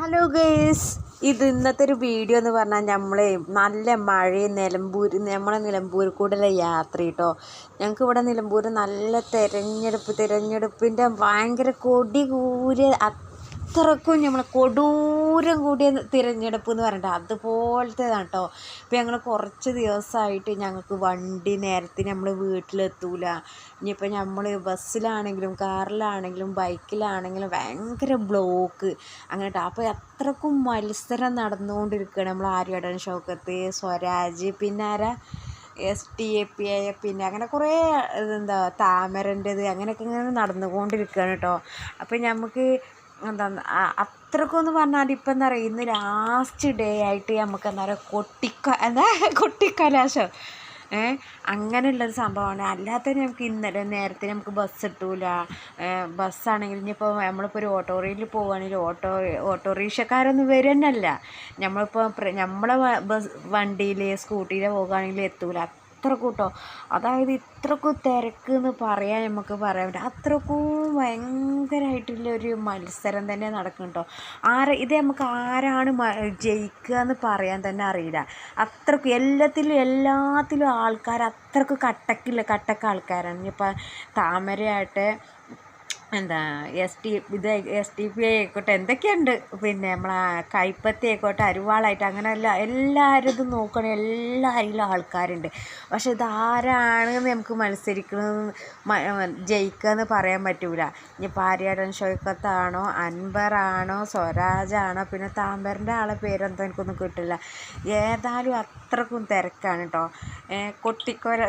Hello guys, ഇത് ഇന്നത്തെ ഒരു വീഡിയോ എന്ന് പറഞ്ഞാൽ നമ്മൾ നല്ല മഴയും നിലമ്പൂർ കൂടെയുള്ള യാത്ര കേട്ടോ. ഞങ്ങൾക്ക് ഇവിടെ നിലമ്പൂർ നല്ല തിരഞ്ഞെടുപ്പിൻ്റെ ഭയങ്കര കൊടി കൂടിയ അത്രക്കും നമ്മൾ കൊടൂരം കൂടിയ തിരഞ്ഞെടുപ്പ് എന്ന് പറഞ്ഞിട്ട് അതുപോലത്തേതാണ് കേട്ടോ. ഇപ്പോൾ ഞങ്ങൾ കുറച്ച് ദിവസമായിട്ട് ഞങ്ങൾക്ക് വണ്ടി നേരത്തിന് നമ്മൾ വീട്ടിലെത്തൂല. ഇനിയിപ്പോൾ നമ്മൾ ബസ്സിലാണെങ്കിലും കാറിലാണെങ്കിലും ബൈക്കിലാണെങ്കിലും ഭയങ്കര ബ്ലോക്ക് അങ്ങനെ. അപ്പോൾ അത്രക്കും മത്സരം നടന്നുകൊണ്ടിരിക്കുകയാണ്. നമ്മൾ ആര്യാടൻ ഷൗക്കത്ത്, സ്വരാജ്, പിന്നെ ആരാ STAP, പിന്നെ അങ്ങനെ കുറേ താമരൻ്റെത് അങ്ങനെയൊക്കെ ഇങ്ങനെ നടന്നുകൊണ്ടിരിക്കുകയാണ് കേട്ടോ. അപ്പോൾ നമുക്ക് അത്രക്കൊന്ന് പറഞ്ഞാൽ ഇപ്പം എന്താ പറയുക, ഇന്ന് ലാസ്റ്റ് ഡേ ആയിട്ട് നമുക്ക് എന്താ പറയുക കൊട്ടിക്കലാശം അങ്ങനെയുള്ളൊരു സംഭവമാണ്. അല്ലാത്ത നമുക്ക് ഇന്നലെ നേരത്തെ നമുക്ക് ബസ് കിട്ടൂല. ബസ്സാണെങ്കിൽ ഇനിയിപ്പോൾ നമ്മളിപ്പോൾ ഒരു ഓട്ടോറിയിൽ പോവുകയാണെങ്കിൽ ഓട്ടോറിക്ഷക്കാരൊന്നും വരുന്നല്ല. നമ്മളെ വണ്ടിയിൽ സ്കൂട്ടിയിൽ പോകുകയാണെങ്കിൽ എത്തൂല. അത്രക്കും കേട്ടോ. അതായത് ഇത്രക്കും തിരക്ക് എന്ന് പറയാൻ നമുക്ക് പറയാൻ പറ്റും. അത്രക്കും ഭയങ്കരമായിട്ടുള്ളൊരു മത്സരം തന്നെ നടക്കും കേട്ടോ. ഇത് നമുക്ക് ആരാണ് ജയിക്കുക എന്ന് പറയാൻ തന്നെ അറിയില്ല. അത്രക്കും എല്ലാത്തിലും ആൾക്കാർ അത്രക്കും കട്ടക്ക ആൾക്കാരാണ്. ഇനിയിപ്പോൾ താമരയായിട്ട് STP ആയിക്കോട്ടെ, എന്തൊക്കെയുണ്ട്, പിന്നെ നമ്മളെ കൈപ്പത്തി ആയിക്കോട്ടെ, അരുവാളായിട്ട് അങ്ങനെ എല്ലാവരും ഇത് നോക്കണേ, എല്ലാവരിലും ആൾക്കാരുണ്ട്. പക്ഷെ ഇതാരാണെന്ന് നമുക്ക് ജയിക്കുക എന്ന് പറയാൻ പറ്റൂല. ഇനിയിപ്പോൾ ആര്യാടൻ ഷൗക്കത്താണോ, അൻവറാണോ, സ്വരാജാണോ, പിന്നെ താമ്പറിൻ്റെ ആളെ പേരെന്തോ എനിക്കൊന്നും കിട്ടില്ല. ഏതായാലും അത്രക്കും തിരക്കാണ് കേട്ടോ. കൊട്ടിക്കോര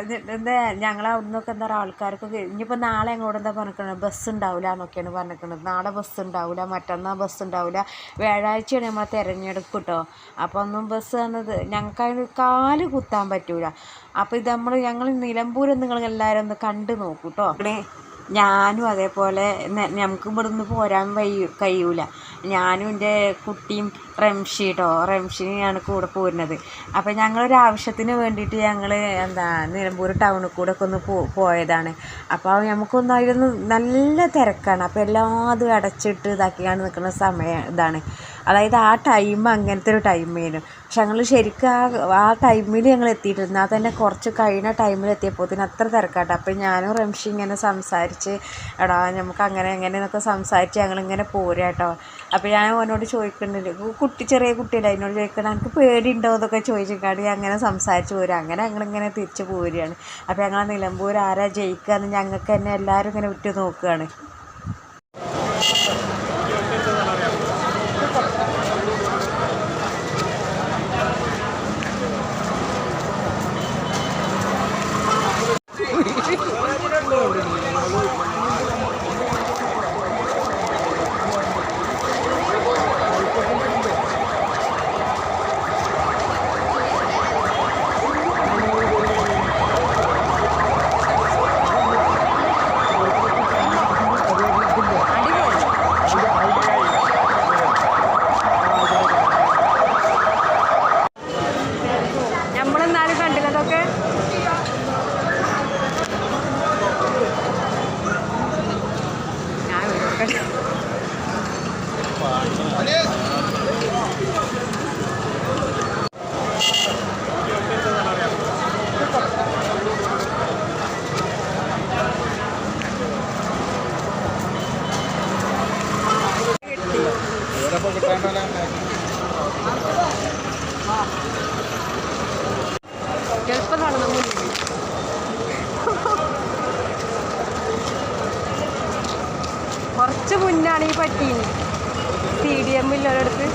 ഞങ്ങളവിടെ നിന്നൊക്കെ എന്താ പറയുക, ആൾക്കാർക്കൊക്കെ ഇനിയിപ്പോൾ നാളെ അങ്ങോട്ട് പറഞ്ഞിരിക്കുന്നത് ബസ് ഉണ്ടാവില്ല എന്നൊക്കെയാണ് പറഞ്ഞിരിക്കുന്നത്. നാളെ ബസ് ഉണ്ടാവില്ല, മറ്റന്നാൾ ബസ് ഉണ്ടാവില്ല, വ്യാഴാഴ്ചയാണ് നമ്മൾ തിരഞ്ഞെടുപ്പ് കേട്ടോ. അപ്പോൾ ഒന്നും ബസ് വന്നത് ഞങ്ങൾക്ക് അതിന് കാല് കുത്താൻ പറ്റൂല. അപ്പോൾ ഇത് ഞങ്ങൾ നിലമ്പൂർ നിങ്ങൾ എല്ലാവരും ഒന്ന് കണ്ടു നോക്കൂ കേട്ടോ. ഞാനും അതേപോലെ നമുക്ക് ഇവിടുന്ന് പോരാൻ കഴിയൂല. ഞാനും എൻ്റെ കുട്ടിയും റംഷിനെയാണ് കൂടെ പോരുന്നത്. അപ്പോൾ ഞങ്ങളൊരാവശ്യത്തിന് വേണ്ടിയിട്ട് ഞങ്ങൾ നിലമ്പൂർ ടൗണിൽ കൂടെ ഒക്കെ ഒന്ന് പോയതാണ്. അപ്പോൾ നമുക്കൊന്നും അതിലൊന്ന് നല്ല തിരക്കാണ്. അപ്പോൾ എല്ലാതും അടച്ചിട്ട് ഇതാക്കിയാണ് നിൽക്കുന്ന സമയം ഇതാണ്. അതായത് ആ ടൈം അങ്ങനത്തെ ഒരു ടൈമേനു. പക്ഷെ ഞങ്ങൾ ശരിക്കും ആ ടൈമിൽ ഞങ്ങൾ എത്തിയിട്ടില്ല. എന്നാൽ തന്നെ കുറച്ച് കഴിഞ്ഞ ടൈമിൽ എത്തിയപ്പോൾ അത്ര തിരക്കാട്ടോ. അപ്പോൾ ഞാനും റംഷി ഇങ്ങനെ സംസാരിച്ച് എടാ നമുക്ക് അങ്ങനെ എന്നൊക്കെ സംസാരിച്ച് ഞങ്ങളിങ്ങനെ പോരുക കേട്ടോ. അപ്പോൾ ഞാൻ അവനോട് ചോദിക്കുന്നുണ്ട്, ചെറിയ കുട്ടിയല്ല, അതിനോട് ചോദിക്കണം എനിക്ക് പേടിയുണ്ടോ എന്നൊക്കെ ചോദിച്ചിട്ടാണ് അങ്ങനെ സംസാരിച്ച് പോരുക. അങ്ങനെ ഞങ്ങളിങ്ങനെ തിരിച്ച് പോരുകയാണ്. അപ്പോൾ ഞങ്ങൾ നിലമ്പൂർ ആരാ ജയിക്കുക എന്ന് ഞങ്ങൾക്ക് തന്നെ എല്ലാവരും ഇങ്ങനെ വിട്ട് നോക്കുകയാണ്. നമ്മളെന്നാലും കണ്ടില്ലതൊക്കെ. എളുപ്പം നടന്നു കുറച്ച് മുന്നാണ് ഈ പറ്റീന് CDM ഒരിടത്ത്.